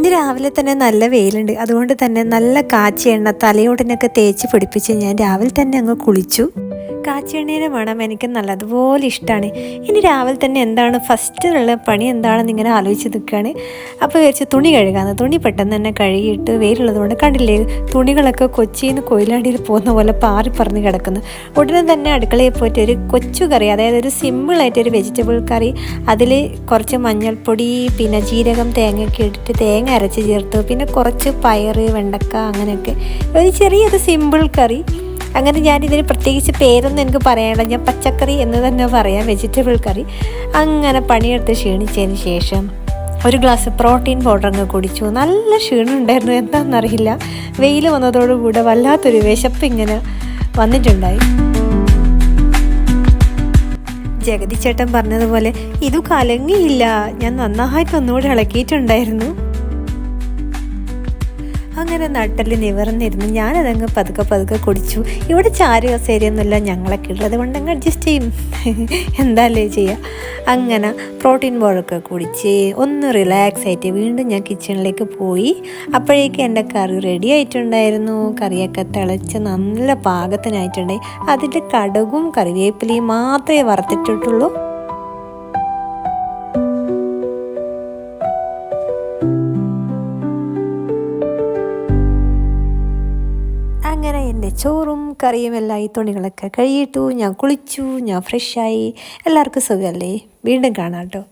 ഇന്ന് രാവിലെ തന്നെ നല്ല വെയിലുണ്ട്, അതുകൊണ്ട് തന്നെ നല്ല കാച്ചിയ എണ്ണ തലയോടിനൊക്കെ തേച്ച് പിടിപ്പിച്ച് ഞാൻ രാവിലെ തന്നെ അങ്ങ് കുളിച്ചു. കാച്ചിയെണ്ണയുടെ മണം എനിക്ക് നല്ലതുപോലെ ഇഷ്ടമാണ്. ഇനി രാവിലെ തന്നെ എന്താണ് ഫസ്റ്റിലുള്ള പണി എന്താണെന്ന് ഇങ്ങനെ ആലോചിച്ച് നിൽക്കുകയാണ്. അപ്പോൾ വിചാരിച്ച് തുണി കഴുകാമെന്ന്. തുണി പെട്ടെന്ന് തന്നെ കഴുകിയിട്ട് വെയിലുള്ളത് കൊണ്ട് കണ്ടില്ലേ തുണികളൊക്കെ കൊച്ചിയിൽ നിന്ന് കൊയിലാണ്ടിയിൽ പോകുന്ന പോലെ പാറി പറഞ്ഞ് കിടക്കുന്നു. ഉടനെ തന്നെ അടുക്കളയിൽ പോയിട്ട് ഒരു കൊച്ചു കറി, അതായത് ഒരു സിമ്പിളായിട്ടൊരു വെജിറ്റബിൾ കറി, അതിൽ കുറച്ച് മഞ്ഞൾപ്പൊടി, പിന്നെ ജീരകം, തേങ്ങയൊക്കെ ഇട്ടിട്ട് തേങ്ങ അരച്ച് ചേർത്തു, പിന്നെ കുറച്ച് പയറ്, വെണ്ടക്ക, അങ്ങനെയൊക്കെ ഒരു ചെറിയൊരു സിമ്പിൾ കറി. അങ്ങനെ ഞാനിതിന് പ്രത്യേകിച്ച് പേരൊന്നും എനിക്ക് പറയാനില്ല, ഞാൻ പച്ചക്കറി എന്ന് തന്നെ പറയാം, വെജിറ്റബിൾ കറി. അങ്ങനെ പണിയെടുത്ത് ക്ഷീണിച്ചതിന് ശേഷം ഒരു ഗ്ലാസ് പ്രോട്ടീൻ പൗഡർ അങ്ങ് കുടിച്ചു. നല്ല ക്ഷീണം ഉണ്ടായിരുന്നു, എന്താണെന്നറിയില്ല. വെയിൽ വന്നതോടുകൂടെ വല്ലാത്തൊരു വിശപ്പ് ഇങ്ങനെ വന്നിട്ടുണ്ടായി. ജഗതി ചേട്ടൻ പറഞ്ഞതുപോലെ ഇത് കലങ്ങിയില്ല, ഞാൻ നന്നായിട്ട് ഒന്നുകൂടി ഇളക്കിയിട്ടുണ്ടായിരുന്നു. അങ്ങനെ നട്ടല് നിവർന്നിരുന്നു. ഞാനതങ്ങ് പതുക്കെ പതുക്കെ കുടിച്ചു. ഇവിടെ ചാരു കസേരയൊന്നുമില്ല, ഞങ്ങളൊക്കെ ഉള്ളത് കൊണ്ടങ്ങ് അഡ്ജസ്റ്റ് ചെയ്യും, എന്തായാലേ ചെയ്യാം. അങ്ങനെ പ്രോട്ടീൻ പൗഡറൊക്കെ കുടിച്ച് ഒന്ന് റിലാക്സ് ആയിട്ട് വീണ്ടും ഞാൻ കിച്ചണിലേക്ക് പോയി. അപ്പോഴേക്കും എൻ്റെ കറി റെഡി ആയിട്ടുണ്ടായിരുന്നു. കറിയൊക്കെ തിളച്ച് നല്ല പാകത്തിനായിട്ടുണ്ടായി. അതിൻ്റെ കടുകും കറിവേപ്പിലയും മാത്രമേ വറുത്തിട്ടിട്ടുള്ളൂ. അങ്ങനെ എൻ്റെ ചോറും കറിയും എല്ലാം ഈ തുണികളൊക്കെ കഴുകിയിട്ടു. ഞാൻ കുളിച്ചു, ഞാൻ ഫ്രഷായി. എല്ലാവർക്കും സുഖമല്ലേ? വീണ്ടും കാണാം കേട്ടോ.